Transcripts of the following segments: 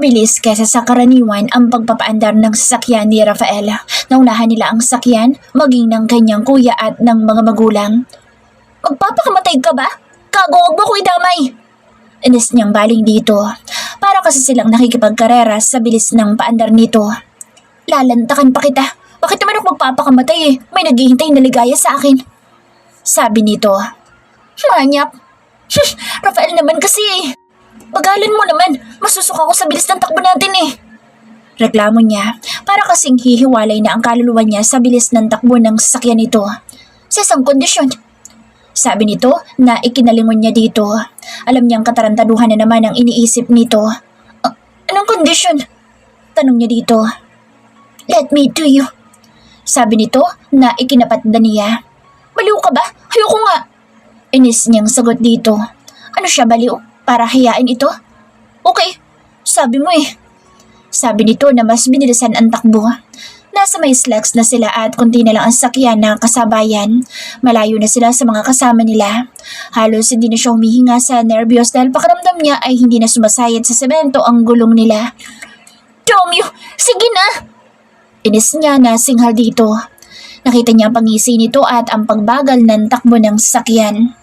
mabilis kaysa sa karaniwan ang pagpapaandar ng sasakyan ni Rafael. Naunahan nila ang sasakyan, maging ng kanyang kuya at ng mga magulang. Magpapakamatay ka ba? Kago, huwag mo ko idamay! Inis niyang baling dito. Para kasi silang nakikipagkarera sa bilis ng paandar nito. Lalantakan pa kita. Bakit naman ako magpapakamatay eh? May naghihintay na ligaya sa akin. Sabi nito. Manyak! Rafael naman kasi eh. Bagalan mo naman. Masusuka ko sa bilis ng takbo natin eh. Reklamo niya. Para kasing hihiwalay na ang kaluluwa niya sa bilis ng takbo ng sasakyan nito. Sa isang kondisyon. Sabi nito na ikinalingon niya dito. Alam niyang katarantaduhan na naman ang iniisip nito. Anong kondisyon? Tanong niya dito. Let me do you. Sabi nito na ikinapatda niya. Baliw ka ba? Ayoko nga. Inis niyang sagot dito. Ano siya baliw? Para hayain ito? Okay, sabi mo eh. Sabi nito na mas binilisan ang takbo. Nasa may slacks na sila at kunti na lang ang sakyan na kasabayan. Malayo na sila sa mga kasama nila. Halos hindi na siya humihinga sa nervyos dahil pakiramdam niya ay hindi na sumasayad sa semento ang gulong nila. Romeo, sige na! Inis niya na singhal dito. Nakita niya ang pangisi nito at ang pagbagal ng takbo ng sasakyan.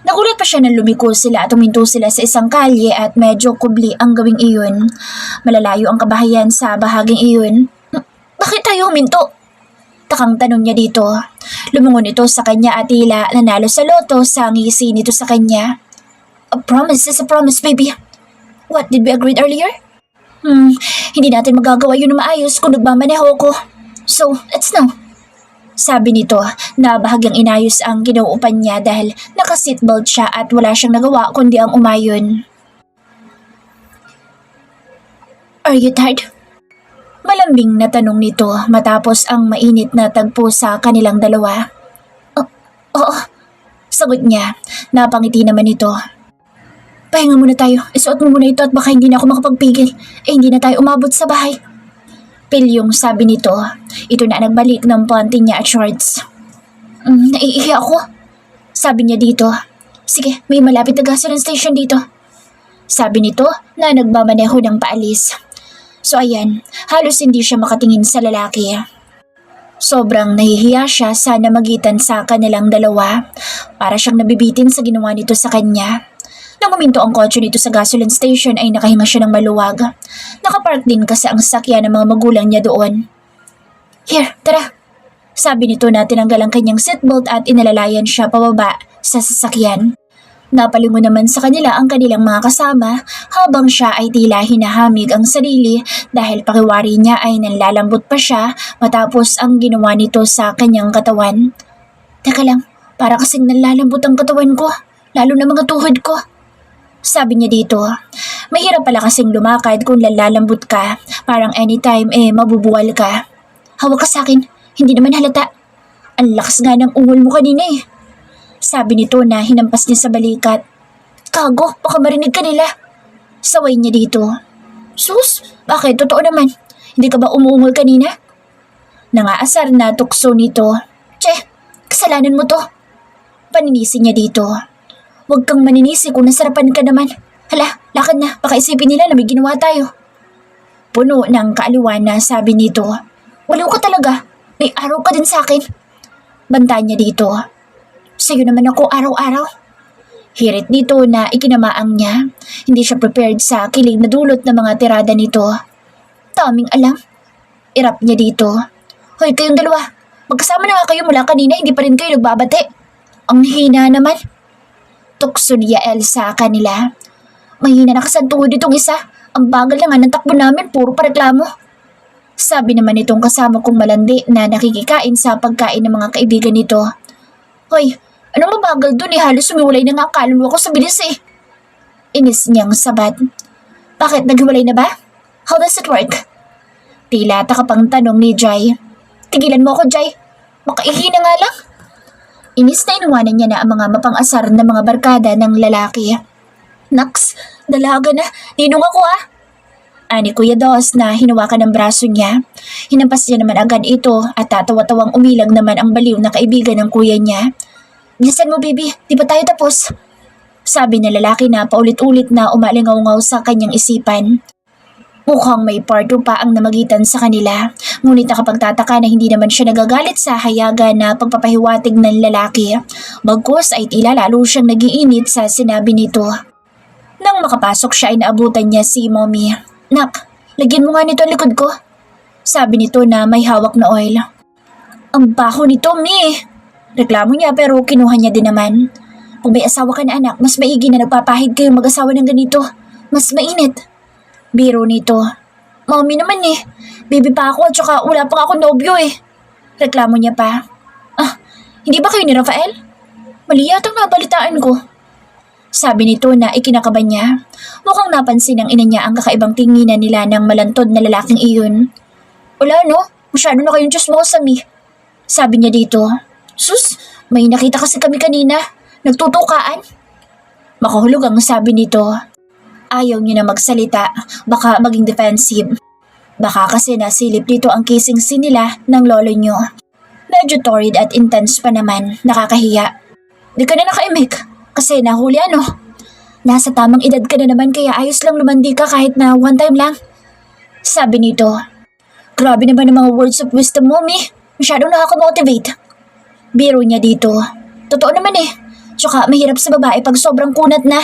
Nagulat pa siya nang lumiko sila at uminto sila sa isang kalye at medyo kubli ang gawing iyon. Malalayo ang kabahayan sa bahaging iyon. Bakit tayo huminto? Takang tanong niya dito. Lumungon ito sa kanya at tila nanalo sa loto sa ngisi nito sa kanya. A promise is a promise, baby. What did we agree earlier? Hindi natin magagawa yun na maayos kung nagmamaneho ko. So, let's know. Sabi nito na bahagyang inayos ang kinuupan niya dahil naka-seatbelt siya at wala siyang nagawa kundi ang umayon. Are you tired? Malambing na tanong nito matapos ang mainit na tagpo sa kanilang dalawa. Oo, sagot niya. Napangiti naman ito. Pahinga muna tayo. Isuot mo muna ito at baka hindi na ako makapagpigil. Hindi na tayo umabot sa bahay. Pilyong sabi nito. Ito na nagbalik ng panty niya at shorts. Naiihi ako. Sabi niya dito. Sige, may malapit na gasoline station dito. Sabi nito na nagmamaneho ng paalis. So ayan, halos hindi siya makatingin sa lalaki. Sobrang nahihiya siya sa namagitan sa kanilang dalawa. Para siyang nabibitin sa ginawa nito sa kanya. Nang uminto ang kotse nito sa gasoline station ay nakahinga siya ng maluwag. Nakapark din kasi ang sasakyan ng mga magulang niya doon. Here, tara. Sabi nito na tinanggal ang kanyang seatbelt at inalalayan siya pababa sa sasakyan. Napalingon naman sa kanila ang kanilang mga kasama habang siya ay tila hinahamig ang sarili dahil pakiwari niya ay nanlalambot pa siya matapos ang ginawa nito sa kanyang katawan. Teka lang, para kasing nanlalambot ang katawan ko, lalo na mga tuhod ko. Sabi niya dito, mahirap pala kasing lumakad kung lalambot ka, parang anytime mabubuwal ka. Hawak ka sa akin, hindi naman halata. Ang lakas nga ng ungol mo kanina eh. Sabi nito na hinampas niya sa balikat. Kago, baka marinig ka nila. Saway niya dito. Sus, bakit? Totoo naman. Hindi ka ba umuungol kanina? Nangaasar na tukso nito. Che, kasalanan mo to. Paninisi niya dito. Huwag kang maninisi kung nasarapan ka naman. Hala, lakad na. Baka isipin nila na may ginawa tayo. Puno ng kaaliwan na sabi nito. Waliw ka talaga. May araw ka din sa akin. Banta niya dito. Sa'yo naman ako araw-araw. Hirit nito na ikinamaang niya. Hindi siya prepared sa kilig na dulot ng mga tirada nito. Taming alam. Irap niya dito. Hoy, kayong dalawa. Magkasama na nga kayo mula kanina, hindi pa rin kayo nagbabate. Ang hina naman. Tukso ni Yael sa kanila. Mahina na kasantuhod itong isa. Ang bagal na nga ng takbo namin, puro pa reklamo. Sabi naman itong kasama kong malandi na nakikikain sa pagkain ng mga kaibigan nito. Hoy, anong mabagal dun eh? Halos sumiwalay na nga ang kaluluwa ko sa bilis eh. Inis niyang sabat. Bakit, naghiwalay na ba? How does it work? Tila takapang tanong ni Jai. Tigilan mo ako, Jai. Makaihi na nga lang. Inis na inuwanan niya na ang mga mapang-asar na mga barkada ng lalaki. Naks, dalaga na. Ninong ako ah. Ani Kuya Dos na hinawakan ng braso niya. Hinampas niya naman agad ito at tatawa-tawang umilag naman ang baliw na kaibigan ng kuya niya. Bilisan mo baby, di ba tayo tapos? Sabi ng lalaki na paulit-ulit na umalingaw-ngaw sa kanyang isipan. Mukhang may part 2 pa ang namagitan sa kanila, ngunit nakapagtataka na hindi naman siya nagagalit sa hayaga na pagpapahiwatig ng lalaki. Bagkus ay tila lalo siyang nagiinit sa sinabi nito. Nang makapasok siya ay naabutan niya si Mommy. Nak, lagyan mo nga nito ang likod ko. Sabi nito na may hawak na oil. Ang baho nito, Mi! Reklamo niya pero kinuha niya din naman. Kung may asawa ka na anak, mas maigi na nagpapahid kayong mag-asawa ng ganito. Mas mainit. Biro nito. Mommy naman eh. Baby pa ako at saka wala pa ako nobyo eh. Reklamo niya pa. Ah, hindi ba kayo ni Rafael? Mali yatang nabalitaan ko. Sabi nito na ikinakaban niya. Mukhang napansin ng ina niya ang kakaibang tinginan nila ng malantod na lalaking iyon. Wala no, masyado na kayong chismosa, Mi. Sabi niya dito. Sus, may nakita kasi kami kanina. Nagtutukaan. Makahulog ang sabi nito. Ayaw niya na magsalita, baka maging defensive. Baka kasi nasilip dito ang kissing scene nila ng lolo niyo. Medyo torrid at intense pa naman, nakakahiya. Di ka na nakaimik, kasi nahuli ano. Nasa tamang edad ka na naman kaya ayos lang lumandi ka kahit na one time lang. Sabi nito. Grabe naman ang mga words of wisdom mo, Mi. Masyadong nakaka-motivate. Biro niya dito. Totoo naman eh. Tsaka mahirap sa babae pag sobrang kunat na.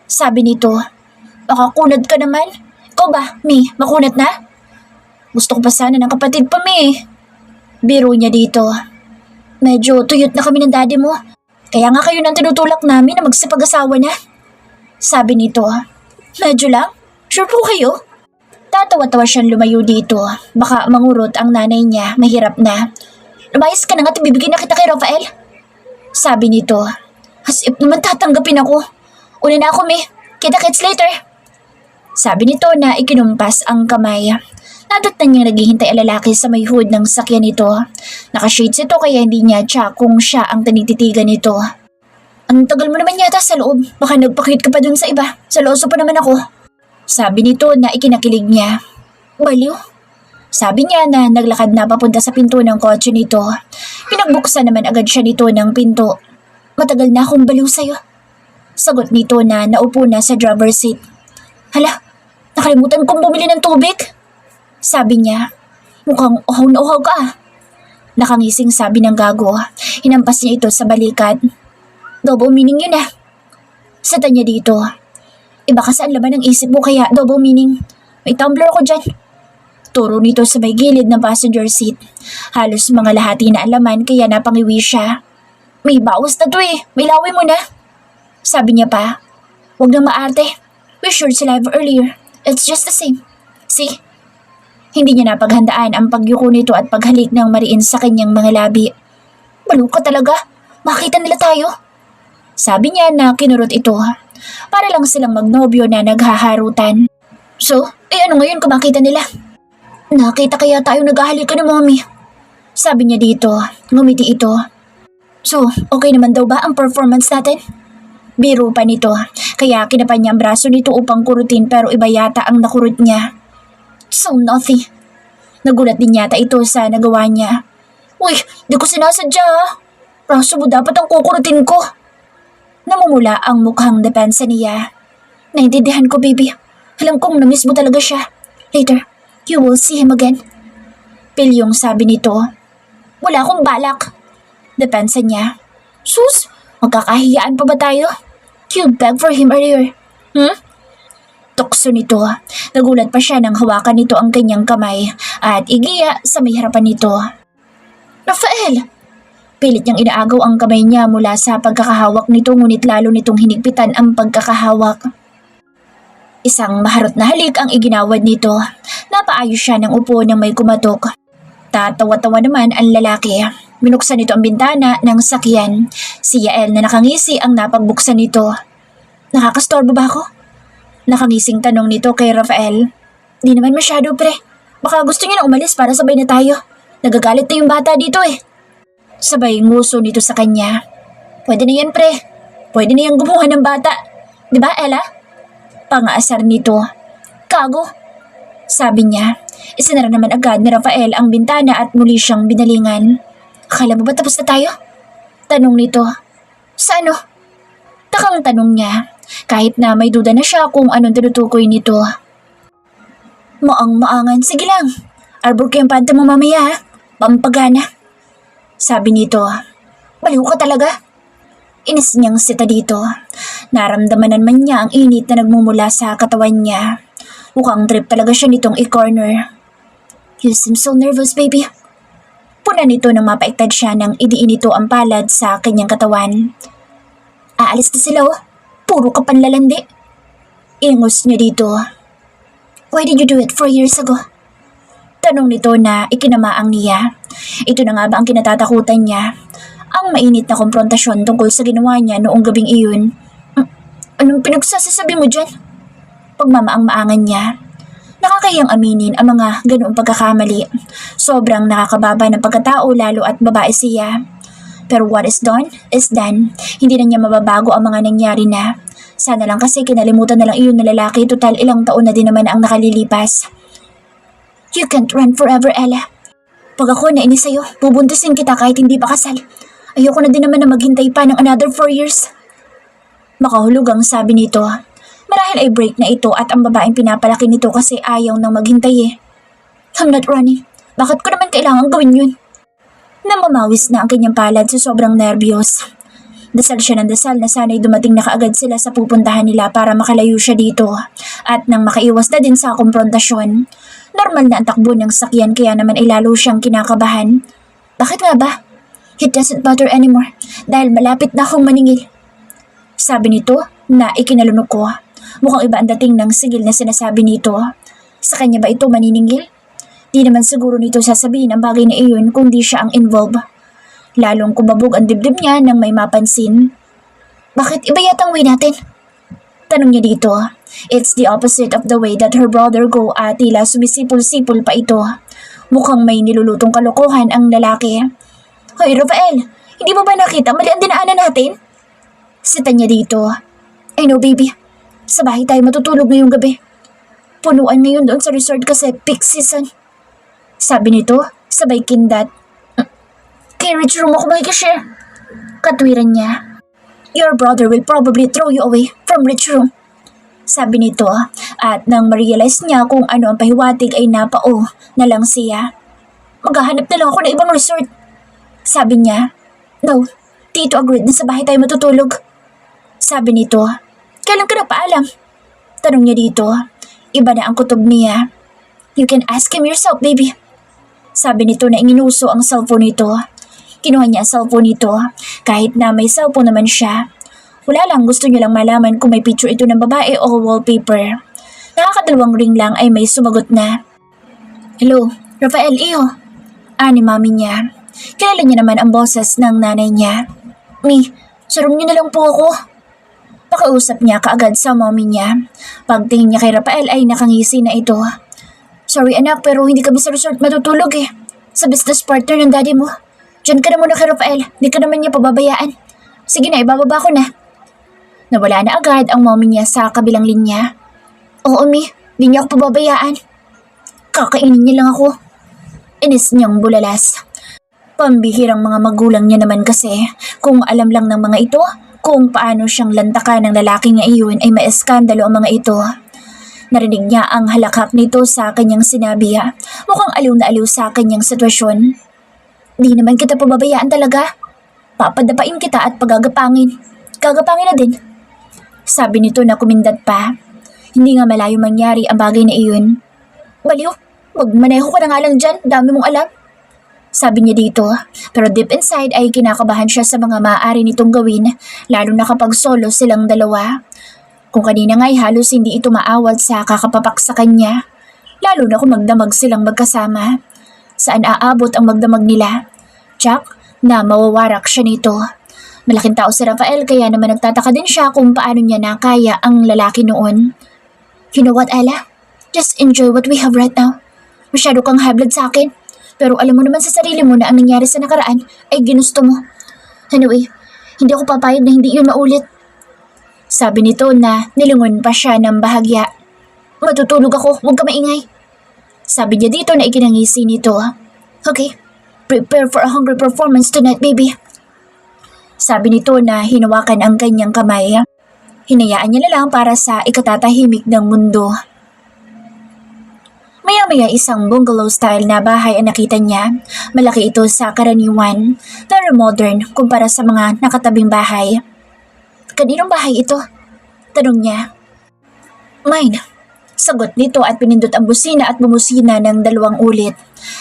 Sabi nito. Baka kunat ka naman. Ikaw ba, Mi, makunat na? Gusto ko pa sana ng kapatid pa, Mi. Biro niya dito. Medyo tuyot na kami ng daddy mo. Kaya nga kayo nang tinutulak namin na magsipag-asawa na. Sabi nito. Medyo lang? Sure po kayo? Tatawa-tawa siyang lumayo dito. Baka mangurot ang nanay niya, mahirap na. Lumayas ka na nga at bibigyan na kita kay Rafael. Sabi nito. As if naman tatanggapin ako. Una na ako, Mi. Kita-kits later. Sabi nito na ikinumpas ang kamay. Nadot na niyang naghihintay ang lalaki sa may hood ng sakyan nito. Nakashades ito kaya hindi niya tsa kung siya ang tinititigan nito. Ang tagal mo naman yata sa loob. Baka nagpakit ka pa dun sa iba. Saloso pa naman ako. Sabi nito na ikinakilig niya. Baliw. Sabi niya na naglakad na papunta sa pinto ng kotse nito. Pinagbuksan naman agad siya nito ng pinto. Matagal na akong baliw sa'yo. Sagot nito na naupo na sa driver's seat. Hala, nakalimutan kong bumili ng tubig. Sabi niya, mukhang uhaw na uhaw ka ah. Nakangising sabi ng gago. Hinampas niya ito sa balikat. Double meaning yun ah. Sata niya dito. Iba kasi ang laman ng isip mo kaya double meaning. May tumbler ako dyan. Turo nito sa may gilid ng passenger seat. Halos mga lahati na ang laman kaya napangiwi siya. May bawas na to eh. May laway mo na. Sabi niya pa. Huwag nang maarte. We should survive earlier. It's just the same. See? Hindi niya napaghandaan ang pagyuko nito at paghalik ng mariin sa kanyang mga labi. Balo ka talaga. Makita nila tayo. Sabi niya na kinurot ito. Para lang silang magnobyo na naghaharutan. So, ano ngayon kung makita nila? Nakita kaya tayo naghahalikan ng mommy. Sabi niya dito. Ngumiti ito. So, okay naman daw ba ang performance natin? Biro pa nito. Kaya kinapan niya ang braso nito upang kurutin pero iba yata ang nakurut niya. So naughty. Nagulat din yata ito sa nagawa niya. Uy, di ko sinasadya ah. Braso mo dapat ang kukurutin ko. Namumula ang mukhang depensa niya. Naintindihan ko, baby. Alam kong namiss mo talaga siya. Later, you will see him again. Pilyong sabi nito. Wala akong balak. Depensa niya. Sus, magkakahiyaan pa ba tayo? You begged for him earlier. Tukso nito. Nagulat pa siya nang hawakan nito ang kanyang kamay at igiya sa may harapan nito. Rafael! Pilit niyang inaagaw ang kamay niya mula sa pagkakahawak nito ngunit lalo nitong hinigpitan ang pagkakahawak. Isang maharot na halik ang iginawad nito. Napaayos siya ng upo ng may kumatok. Tatawa-tawa naman ang lalaki. Binuksan nito ang bintana ng sakyan. Si Yael na nakangisi ang napagbuksan nito. Nakakastorbo ba ako? Nakangising tanong nito kay Rafael. Di naman masyado pre. Baka gusto niya na umalis para sabay na tayo. Nagagalit na yung bata dito eh. Sabay nguso nito sa kanya. Pwede na yan pre. Pwede na yan gumawa ng bata. Diba Ella? Pangaasar nito. Kago. Sabi niya. Isinara naman agad ni Rafael ang bintana at muli siyang binalingan. Akala mo ba tapos na tayo? Tanong nito. Sa ano? Takang tanong niya. Kahit na may duda na siya kung anong tinutukoy nito. Maang-maangan, sige lang. Arbor ko yung panta mo mamaya ha. Pampagana. Sabi nito. Baliw ka talaga. Inis niyang sita dito. Naramdaman naman niya ang init na nagmumula sa katawan niya. Mukhang trip talaga siya nitong i-corner. You seem so nervous, baby. Puna nito nang mapaiktad siya nang idiinito ang palad sa kanyang katawan. Aalis na sila oh. Puro ka panlalandi. Ingos niya dito. Why did you do it 4 years ago? Tanong nito na ikinamaang niya. Ito na nga ba ang kinatatakutan niya? Ang mainit na konfrontasyon tungkol sa ginawa niya noong gabing iyon. Anong pinagsasasabi mo dyan? Pagmamaang-maangan niya. Nakakayang aminin ang mga ganoong pagkakamali. Sobrang nakakababa ng pagkatao lalo at babae siya. Pero what is done is done. Hindi na niya mababago ang mga nangyari na. Sana lang kasi kinalimutan na lang iyon na lalaki. Total ilang taon na din naman ang nakalilipas. You can't run forever, Ella. Pag ako nainis sa'yo, bubuntusin kita kahit hindi pa kasal. Ayoko na din naman na maghintay pa ng another 4 years. Makahulog ang sabi nito. Marahil ay break na ito at ang babaeng pinapalaki nito kasi ayaw nang maghintay eh. I'm not running. Bakit ko naman kailangan gawin yun? Namamawis na ang kanyang palad sa sobrang nervyos. Dasal siya ng dasal na sana'y dumating na kaagad sila sa pupuntahan nila para makalayo siya dito at nang makaiwas na din sa konfrontasyon. Normal na ang takbo ng sakyan kaya naman ay lalo siyang kinakabahan. Bakit nga ba? It doesn't matter anymore dahil malapit na akong maningil. Sabi nito na ikinalunok ko. Mukhang iba ang dating ng sigil na sinasabi nito. Sa kanya ba ito maniningil? Di naman siguro nito sasabihin ang bagay na iyon kung di siya ang involved. Lalong kumabog ang dibdib niya nang may mapansin. Bakit iba yatang way natin? Tanong niya dito. It's the opposite of the way that her brother go at tila sumisipol-sipol pa ito. Mukhang may nilulutong kalokohan ang lalaki. Hoy Rafael, hindi mo ba nakita mali ang dinaanan natin? Sita niya dito. I know baby, sa bahay tayo matutulog ngayong gabi. Punuan ngayon doon sa resort kasi peak season. Sabi nito, sabay kindat. Kay rich room ako makikishare. Katwiran niya. Your brother will probably throw you away from rich room. Sabi nito at nang ma-realize niya kung ano ang pahiwatig ay napao na lang siya. Maghahanap na lang ako ng ibang resort. Sabi niya, no, Tito agreed na sa bahay tayo matutulog. Sabi nito, kailan ka nagpaalam? Tanong niya dito, iba na ang kutob niya. You can ask him yourself, baby. Sabi nito na inginuso ang cellphone nito. Kinuha niya ang cellphone nito kahit na may cellphone naman siya. Wala lang, gusto niya lang malaman kung may picture ito ng babae o wallpaper. Nakakadalawang ring lang ay may sumagot na. Hello, Rafael, iyo. Ni mami niya. Kilala niya naman ang boses ng nanay niya. Mi, sa room niyo na lang po ako. Pakausap niya kaagad sa mommy niya. Pagtingin niya kay Rafael ay nakangisi na ito. Sorry anak, pero hindi kami sa resort matutulog eh. Sa business partner ng daddy mo. Diyan ka na muna kay Rafael, di ka naman niya pababayaan. Sige na, ibababa ko na. Nawala na agad ang mommy niya sa kabilang linya. Oo Mi, di niya ako pababayaan. Kakainin niya lang ako. Inis niyang bulalas. Pambihirang mga magulang niya naman kasi kung alam lang ng mga ito kung paano siyang lantakan ng lalaki niya iyon ay maeskandalo ang mga ito. Narinig niya ang halakhak nito sa kanyang sinabi. Mukhang aliw na aliw sa kanyang sitwasyon. Di naman kita pababayaan talaga. Papadapain kita at pagagapangin. Gagapangin na din. Sabi nito na kumindat pa. Hindi nga malayo mangyari ang bagay na iyon. Baliw, magmaneho ka na nga lang dyan. Dami mong alam. Sabi niya dito. Pero deep inside ay kinakabahan siya sa mga maaari nitong gawin. Lalo na kapag solo silang dalawa. Kung kanina nga'y halos hindi ito maawat sa kakapapak sa kanya. Lalo na kung magdamag silang magkasama. Saan aabot ang magdamag nila? Jack, na mawawarak siya nito. Malaking tao si Rafael kaya naman nagtataka din siya kung paano niya nakaya ang lalaki noon. You know what, Ella? Just enjoy what we have right now. Masyado kang hablad sa akin. Pero alam mo naman sa sarili mo na ang nangyari sa nakaraan ay ginusto mo. Anyway, hindi ako papayag na hindi yun maulit. Sabi nito na nilingon pa siya ng bahagya. Matutulog ako, huwag ka maingay. Sabi niya dito na ikinangisi nito. Okay, prepare for a hungry performance tonight, baby. Sabi nito na hinawakan ang kanyang kamay. Hinayaan niya na lang para sa ikatatahimik ng mundo. Maya-maya isang bungalow-style na bahay ang nakita niya. Malaki ito sa karaniwan, pero modern kumpara sa mga nakatabing bahay. Kaninong bahay ito? Tanong niya. Mine. Sagot nito at pinindot ang busina at bumusina ng 2 ulit.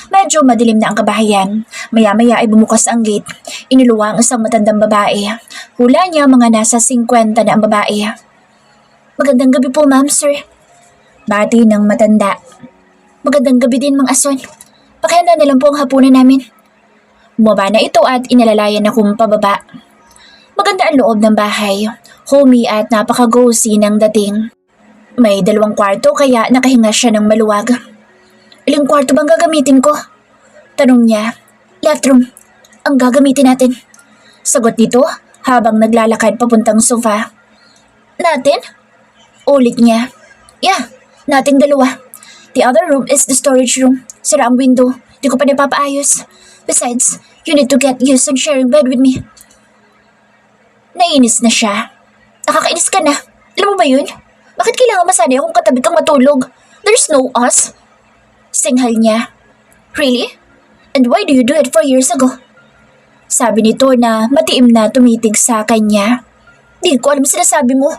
Medyo madilim na ang kabahayan. Maya-maya ay bumukas ang gate. Iniluwa ang isang matandang babae. Hula niya mga nasa 50 na ang babae. Magandang gabi po, ma'am, sir. Bati ng matanda. Magandang gabi din, Mang Ason. Pakihanda na lang po ang hapunan namin. Bumaba na ito at inalalayan akong pababa. Maganda ang loob ng bahay. Homey at napaka-cozy ng dating. May 2 kwarto kaya nakahinga siya ng maluwag. Ilang kwarto bang gagamitin ko? Tanong niya. Left room. Ang gagamitin natin. Sagot nito habang naglalakad papuntang sofa. Natin? Ulit niya. Yeah, nating 2. The other room is the storage room. Sira ang window. Di ko pa napapaayos. Besides, you need to get used on sharing bed with me. Nainis na siya. Nakakainis ka na. Alam mo ba yun? Bakit kailangan masanay akong katabi kang matulog? There's no us. Singhal niya. Really? And why do you do it 4 years ago? Sabi nito na matiim na tumitig sa kanya. Di ko alam sinasabi mo.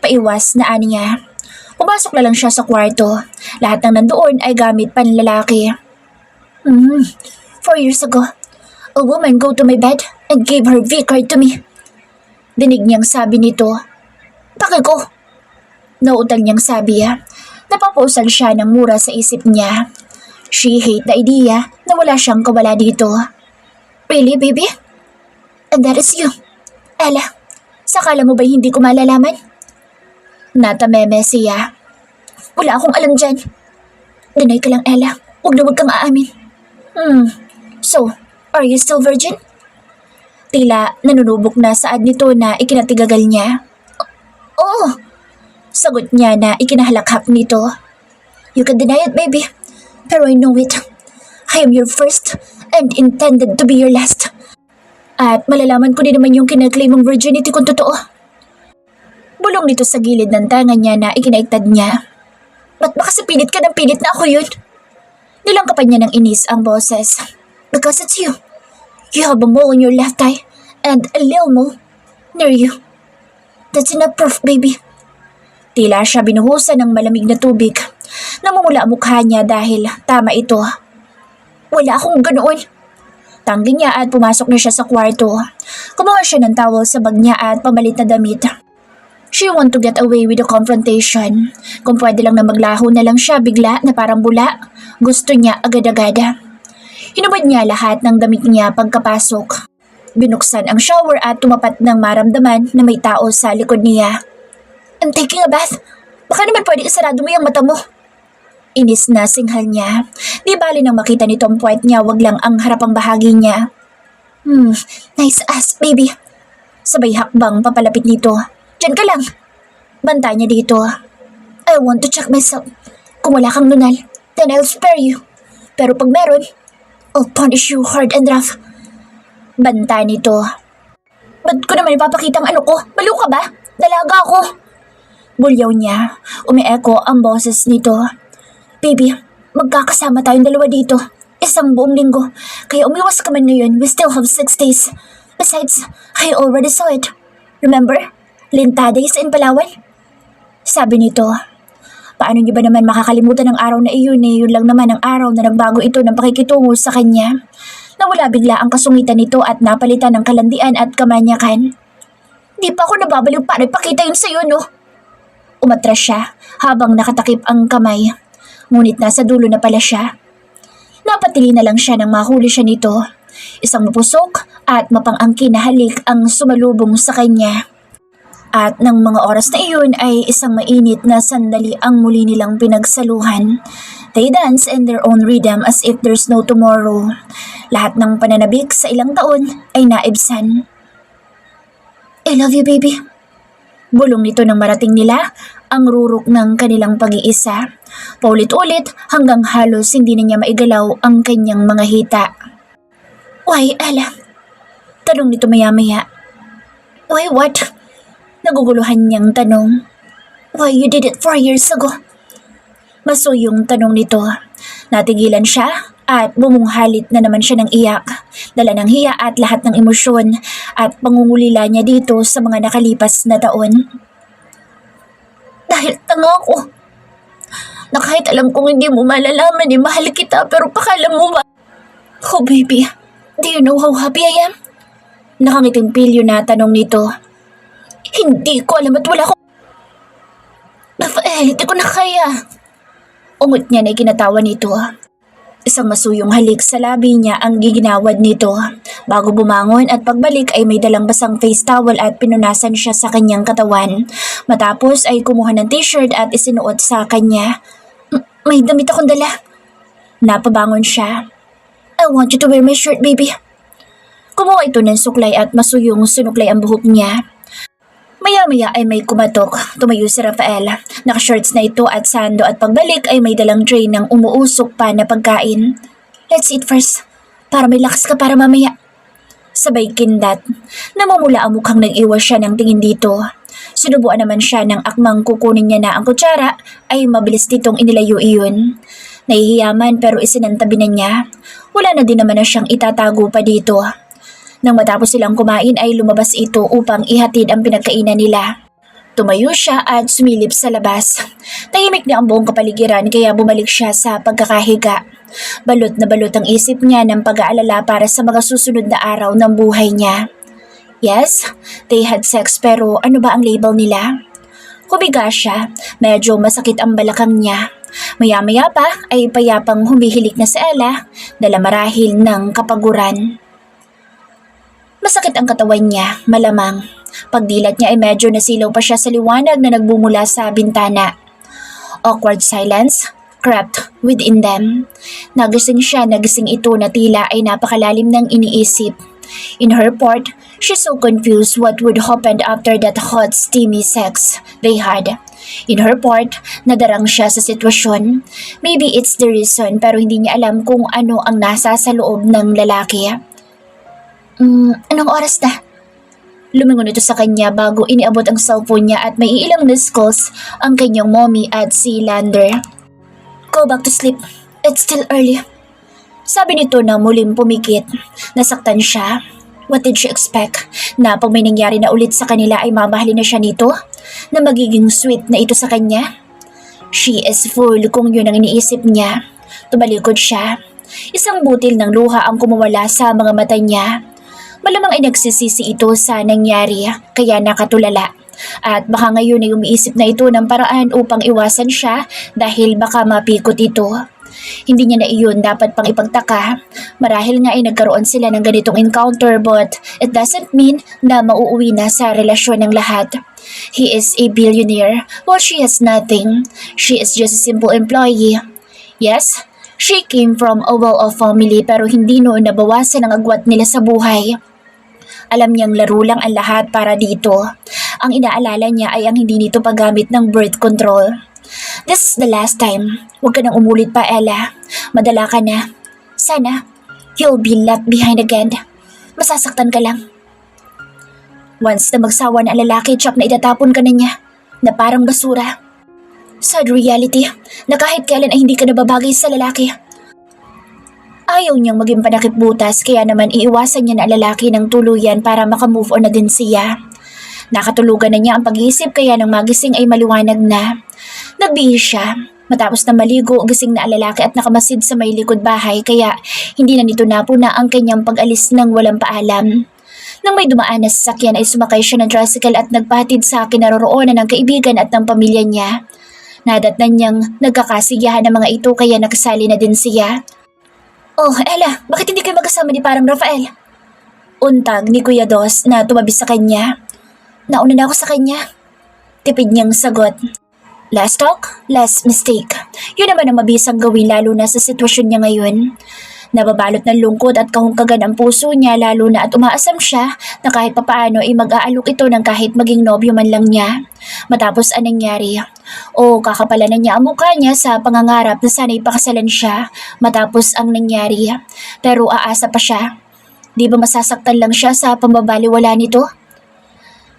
Paiwas na ani niya. Pumasok na lang siya sa kwarto. Lahat ng nandoon ay gamit panlalaki. 4 years ago, a woman go to my bed and gave her V-card to me. Dinig niyang sabi nito. Bakit ko? Nautang niyang sabi. Napapausal siya ng mura sa isip niya. She hate the idea na wala siyang kawala dito. Really, baby? And that is you. Ella, sakala mo ba hindi ko malalaman? Natameme siya. Wala akong alam dyan. Deny ka lang, Ella. Huwag na huwag kang aamin. So, are you still virgin? Tila nanunubok na saad nito na ikinatigagal niya. Oo. Sagot niya na ikinahalakhak nito. You can deny it, baby. Pero I know it. I am your first and intended to be your last. At malalaman ko din naman yung kinaklaim mong virginity kung totoo. Bulong nito sa gilid ng tangan niya na ikinaiktad niya. Ba't ba kasi pilit ka ng pilit na ako yun? Nilangkapan niya ng inis ang boses. Because it's you. You have a mole in your left eye and a little mole near you. That's enough proof, baby. Tila siya binuhusan ng malamig na tubig. Namumula ang mukha niya dahil tama ito. Wala akong ganoon. Tanggi niya at pumasok na siya sa kwarto. Kumuha siya ng towel sa bag niya at pamalit na damit. She want to get away with the confrontation. Kung pwede lang na maglaho na lang siya bigla na parang bula, gusto niya agad-agad. Hinubad niya lahat ng damit niya pagkapasok. Binuksan ang shower at tumapat ng maramdaman na may tao sa likod niya. I'm taking a bath. Baka naman pwede isarado mo yung mata mo. Inis na singhal niya. Di bali nang makita nito ang puwet niya, wag lang ang harapang bahagi niya. Nice ass, baby. Sabay hakbang papalapit nito. Diyan ka lang. Banta niya dito. I want to check myself. Kung wala kang nunal, then I'll spare you. Pero pag meron, I'll punish you hard and rough. Banta nito. Ba't ko naman ipapakita ang ano ko? Baliw ka ba? Dalaga ako. Bulyaw niya. Umieko ang boses nito. Baby, magkakasama tayong 2 dito. Isang buong linggo. Kaya umiwas ka man ngayon, we still have 6 days. Besides, I already saw it. Remember? Lintades in Palawan? Sabi nito. Paano niyo ba naman makakalimutan ang araw na iyon yun lang naman ang araw na nagbago ito ng pakikitungo sa kanya. Nawala bigla ang kasungitan nito at napalitan ng kalandian at kamanyakan. Di pa ako nababaliw para ipakita yun sa'yo, no? Umatras siya habang nakatakip ang kamay. Ngunit nasa dulo na pala siya. Napatili na lang siya nang mahuli siya nito. Isang mapusok at mapang-angkin na halik ang sumalubong sa kanya. At ng mga oras na iyon ay isang mainit na sandali ang muli nilang pinagsaluhan. They dance in their own rhythm as if there's no tomorrow. Lahat ng pananabik sa ilang taon ay naibsan. I love you, baby. Bulong nito nang marating nila ang rurok ng kanilang pag-iisa. Paulit-ulit hanggang halos hindi na niya maigalaw ang kanyang mga hita. Why, Ella? Tanong nito maya-maya. Why what? Naguguluhan niyang tanong. Why you did it 4 years ago? Masuyong tanong nito. Natigilan siya at bumunghalit na naman siya ng iyak. Dala ng hiya at lahat ng emosyon at pangungulila niya dito sa mga nakalipas na taon. Dahil tanga ako. Na kahit alam kong hindi mo malalaman mahal kita pero pakala mo ba? Oh baby, do you know how happy I am? Nakangiting pilyo na tanong nito. Hindi ko alam at wala ko. Rafael, hindi ko na kaya. Ungot niya na ikinatawa nito. Isang masuyong halik sa labi niya ang giginawad nito. Bago bumangon at pagbalik ay may dalang basang face towel at pinunasan siya sa kanyang katawan. Matapos ay kumuha ng t-shirt at isinuot sa kanya. May damit akong dala. Napabangon siya. I want you to wear my shirt, baby. Kumuha ito ng suklay at masuyong sinuklay ang buhok niya. Maya-maya ay may kumatok. Tumayo si Rafael. Naka-shorts na ito at sando at pagbalik ay may dalang tray ng umuusok pa na pagkain. Let's eat first. Para may lakas ka para mamaya. Sabay kindat. Namumula ang mukhang nag-iwas siya ng tingin dito. Sinubuan naman siya ng akmang kukunin niya na ang kutsara ay mabilis ditong inilayo iyon. Nahihiyaman pero isinantabi na niya. Wala na din naman na siyang itatago pa dito. Nang matapos silang kumain ay lumabas ito upang ihatid ang pinagkainan nila. Tumayo siya at sumilip sa labas. Tahimik na ang buong kapaligiran kaya bumalik siya sa pagkakahiga. Balot na balot ang isip niya ng pag-aalala para sa mga susunod na araw ng buhay niya. Yes, they had sex pero ano ba ang label nila? Humiga siya, medyo masakit ang balakang niya. Maya-maya pa ay payapang humihilik na si Ella, dala marahil ng kapaguran. Masakit ang katawan niya, malamang. Pagdilat niya ay medyo nasilaw pa siya sa liwanag na nagbumula sa bintana. Awkward silence crept within them. Nagising siya, nagising ito na tila ay napakalalim ng iniisip. In her part, she's so confused what would happen after that hot, steamy sex they had. In her part, nadarang siya sa sitwasyon. Maybe it's the reason pero hindi niya alam kung ano ang nasa sa loob ng lalaki. Anong oras na? Lumingon ito sa kanya bago iniabot ang cellphone niya at may ilang missed calls ang kanyang mommy at si Lander. Go back to sleep. It's still early. Sabi nito na muling pumikit. Nasaktan siya. What did she expect? Na pag may nangyari na ulit sa kanila ay mamahalin na siya nito? Na magiging sweet na ito sa kanya? She is fool kung yun ang iniisip niya. Tumalikod siya. Isang butil ng luha ang kumawala sa mga mata niya. Malamang ay nagsisisi ito sa nangyari kaya nakatulala. At baka ngayon ay umiisip na ito ng paraan upang iwasan siya dahil baka mapikot ito. Hindi niya na iyon dapat pang ipagtaka. Marahil nga ay nagkaroon sila ng ganitong encounter but it doesn't mean na mauuwi na sa relasyon ng lahat. He is a billionaire while she has nothing. She is just a simple employee. Yes, she came from a well-off family pero hindi noon nabawasan ang agwat nila sa buhay. Alam niyang laro lang ang lahat para dito. Ang inaalala niya ay ang hindi nito paggamit ng birth control. This is the last time. Huwag ka nang umulit pa, Ella. Madala ka na. Sana, you'll be left behind again. Masasaktan ka lang. Once na magsawa na ang lalaki, tsak na itatapon ka na niya. Na parang basura. Sad reality na kahit kailan ay hindi ka nababagay sa lalaki. Ayaw niyang maging panakip butas kaya naman iiwasan niya na ang lalaki ng tuluyan para makamove on na din siya. Nakatulugan na niya ang pag-iisip kaya nang magising ay maliwanag na. Nagbihis siya. Matapos na maligo, gising na ang lalaki at nakamasid sa may likod bahay kaya hindi na nito napuna ang kanyang pag-alis ng walang paalam. Nang may dumaan na sasakyan ay sumakay siya ng tricycle at nagpahatid sa kinaroroonan ng kaibigan at ng pamilya niya. Nadatnan niyang nagkakasiyahan ng mga ito kaya nakasali na din siya. Oh, Ella, bakit hindi kayo magkasama ni parang Rafael? Untag ni Kuya Dos na tumabi sa kanya. Nauna na ako sa kanya. Tipid niyang sagot. Last talk, last mistake. Yun naman ang mabisang gawin lalo na sa sitwasyon niya ngayon. Nababalot ng lungkot at kahungkagan ang puso niya lalo na at umaasam siya na kahit papaano ay mag-aalok ito ng kahit maging nobyo man lang niya. Matapos anong nangyari? O kakapala na niya ang mukha niya sa pangangarap na sana'y pakasalan siya matapos ang nangyari. Pero aasa pa siya. Di ba masasaktan lang siya sa pambabaliwala nito?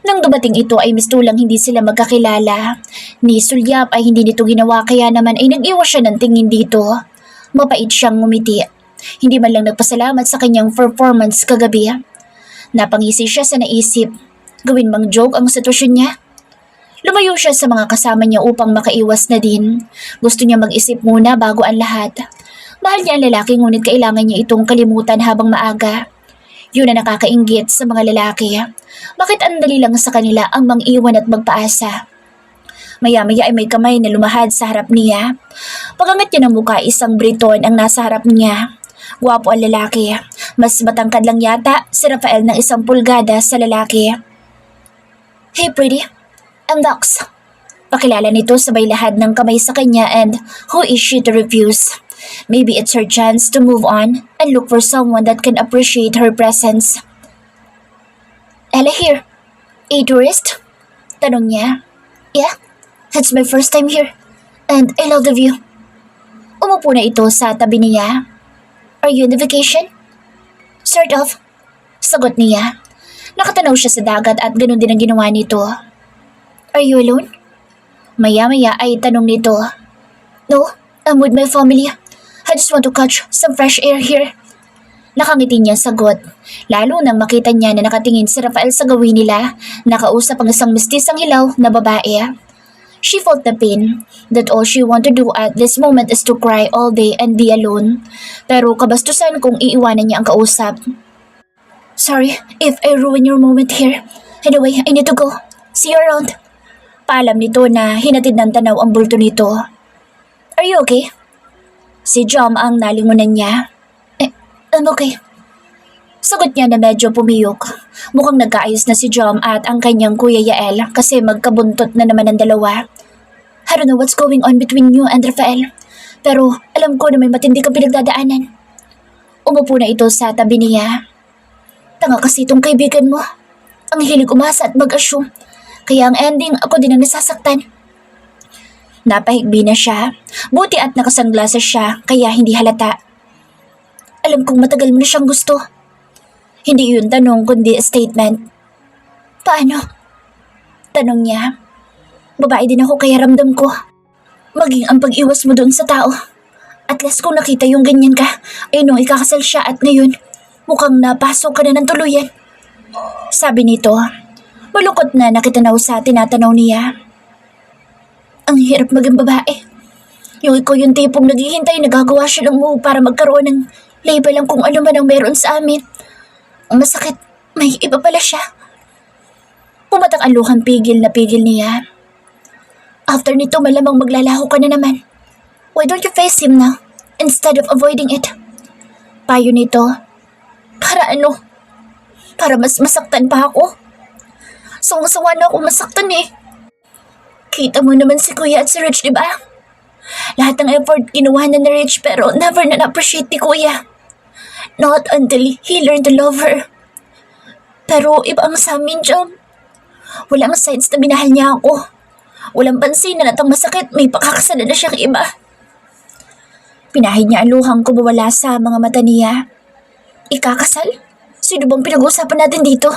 Nang dumating ito ay mistulang hindi sila magkakilala. Ni Sulyap ay hindi nito ginawa kaya naman ay nag-iwas siya ng tingin dito. Mapait siyang ngumiti. Hindi man lang nagpasalamat sa kanyang performance kagabi. Napangisi siya sa naisip. Gawin mang joke ang sitwasyon niya. Lumayo siya sa mga kasama niya upang makaiwas na din. Gusto niya mag-isip muna bago ang lahat. Mahal niya ang lalaki ngunit kailangan niya itong kalimutan habang maaga. Yun ang nakakainggit sa mga lalaki. Bakit ang dali lang sa kanila ang mang-iwan at magpaasa? Maya-maya ay may kamay na lumahad sa harap niya. Pagangat niya ng mukha, isang Briton ang nasa harap niya. Gwapo ang lalaki. Mas matangkad lang yata si Rafael ng 1 pulgada sa lalaki. Hey pretty, I'm Dax. Pakilala nito sabay lahad ng kamay sa kanya and who is she to refuse? Maybe it's her chance to move on and look for someone that can appreciate her presence. Ella here. A tourist? Tanong niya. Yeah, it's my first time here. And I love the view. Umupo na ito sa tabi niya. Are you on the vacation? Sort of. Sagot niya. Nakatanaw siya sa dagat at ganun din ang ginawa nito. Are you alone? Maya-maya ay tanong nito. No, I'm with my family. I just want to catch some fresh air here. Nakangiti niya sagot, lalo nang makita niya na nakatingin si Rafael sa gawin nila, nakausap ang isang mistisang hilaw na babae. She felt the pain that all she wanted to do at this moment is to cry all day and be alone. Pero kabastusan kung iiwanan niya ang kausap. Sorry if I ruin your moment here. Anyway, I need to go. See you around. Paalam nito na hinatid ng tanaw ang bulto nito. Are you okay? Si Jom ang nalingunan niya. I'm okay. Sagot niya na medyo pumiyok. Mukhang nagkaayos na si Jom at ang kanyang kuya Yael kasi magkabuntot na naman ang dalawa. I don't know what's going on between you and Rafael. Pero alam ko na may matindi kang pinagdadaanan. Umupo na ito sa tabi niya. Tanga kasi itong kaibigan mo. Ang hilig umasa at mag-assume. Kaya ang ending ako din ang nasasaktan. Napahigbi na siya. Buti at nakasanglasa siya kaya hindi halata. Alam kong matagal mo na siyang gusto. Hindi yun tanong kundi statement. Paano? Tanong niya. Babae din ako kaya ramdam ko. Maging ang pag-iwas mo doon sa tao. At last kong nakita yung ganyan ka ay nung ikakasal siya at ngayon mukhang napasok ka na ng tuluyan. Sabi nito. Malungkot na nakitanaw sa tinatanaw niya. Ang hirap maging babae. Yung ikaw yung tipong naghihintay, nagagawa siya ng move para magkaroon ng label lang kung ano man ang meron sa amin. Ang masakit, may iba pala siya. Pumatak ang luhang pigil na pigil niya. After nito malamang maglalaho ka na naman. Why don't you face him now instead of avoiding it? Payo nito. Para ano? Para mas masaktan pa ako? Sawang-sawa na ako masaktan eh. Kita mo naman si Kuya at si Rich, di ba? Lahat ng effort ginawa na ni Rich pero never na na-appreciate ni Kuya. Not until he learned to love her. Pero iba ang sa amin, Jom. Walang signs na minahal niya ako. Walang pansin na natang masakit may pakakasalan na siyang iba. Pinahid niya ang luhang kumawala sa mga mata niya. Ikakasal? Sino bang pinag-uusapan natin dito?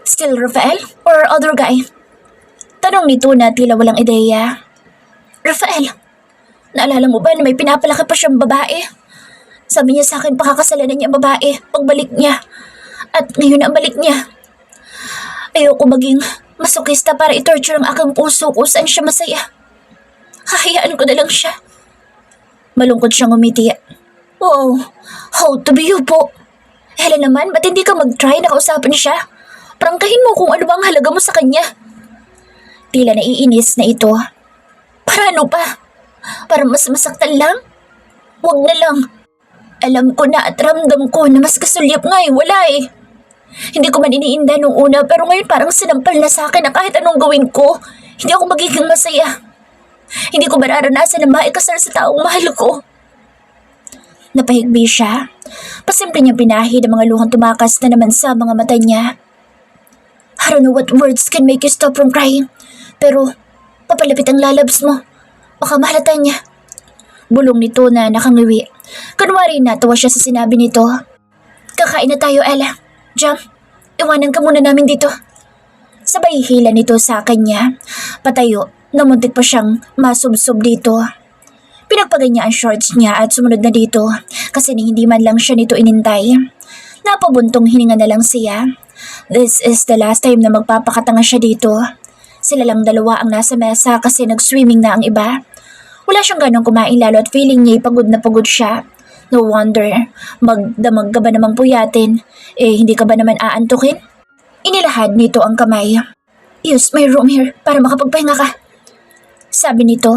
Still Rafael or other guy? Tanong nito na tila walang ideya. Rafael, naalala mo ba na may pinapalaki pa siyang babae? Sabi niya sa akin pakakasalan niya ang babae pagbalik niya. At ngayon ang balik niya. Ayoko maging masokista para i-torture ang aking puso kung saan siya masaya. Hahayaan ko na lang siya. Malungkot siyang umiti. Wow, how to be you po. Hela naman, ba't hindi ka mag-try na kausapin siya? Prangkahin mo kung ano bang halaga mo sa kanya. Tila naiinis na ito. Para ano pa? Para mas masaktan lang? Huwag na lang. Alam ko na at ramdam ko na mas kasulyap nga wala eh. Hindi ko man iniinda nung una pero ngayon parang sinampal na sa akin na kahit anong gawin ko, hindi ako magiging masaya. Hindi ko mararanasan na maikasal sa taong mahal ko. Napahigbi siya. Pasimple niyang pinahid ang mga luhang tumakas na naman sa mga mata niya. I don't know what words can make you stop from crying. Pero papalapit ang lalabs mo. Baka mahalata niya. Bulong nito na nakangiwi. Kunwari natawa siya sa sinabi nito. Kakain na tayo, Ella. Jam, iwanan ka muna namin dito. Sabay hila nito sa kanya. Patayo, namuntik pa siyang masubsob dito. Pinagpagay niya ang shorts niya at sumunod na dito kasi hindi man lang siya nito inintay. Napabuntong hininga na lang siya. This is the last time na magpapakatanga siya dito. Sila lang dalawa ang nasa mesa kasi nag-swimming na ang iba. Wala siyang ganong kumain lalo at feeling niya pagod na pagod siya. No wonder, magdamag ka ba namang puyatin? Hindi ka ba naman aantukin? Inilahad nito ang kamay. Use my room here para makapagpahinga ka. Sabi nito,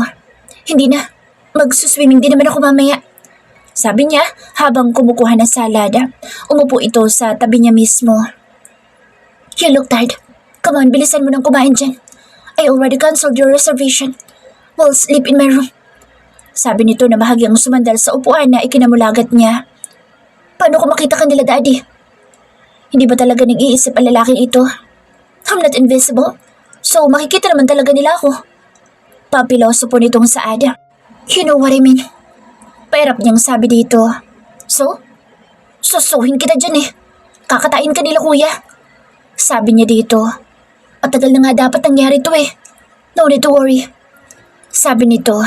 hindi na. Magsuswimming din naman ako mamaya. Sabi niya habang kumukuha ng salad. Umupo ito sa tabi niya mismo. You look tired. Come on, bilisan mo nang kumain dyan. I already canceled your reservation. We'll sleep in my room. Sabi nito na bahagyang sumandal sa upuan na ikinamulagat niya. Paano ko makita kanila, Daddy? Hindi ba talaga nag-iisip ang lalaking ito? I'm not invisible, so makikita naman talaga nila ako. Papiloso po nitong Saad. You know what I mean? Pairap niyang sabi dito. So? Susuhin kita dyan Kakatain ka nila, kuya. Sabi niya dito. Matagal na nga dapat nangyari to No need to worry. Sabi nito.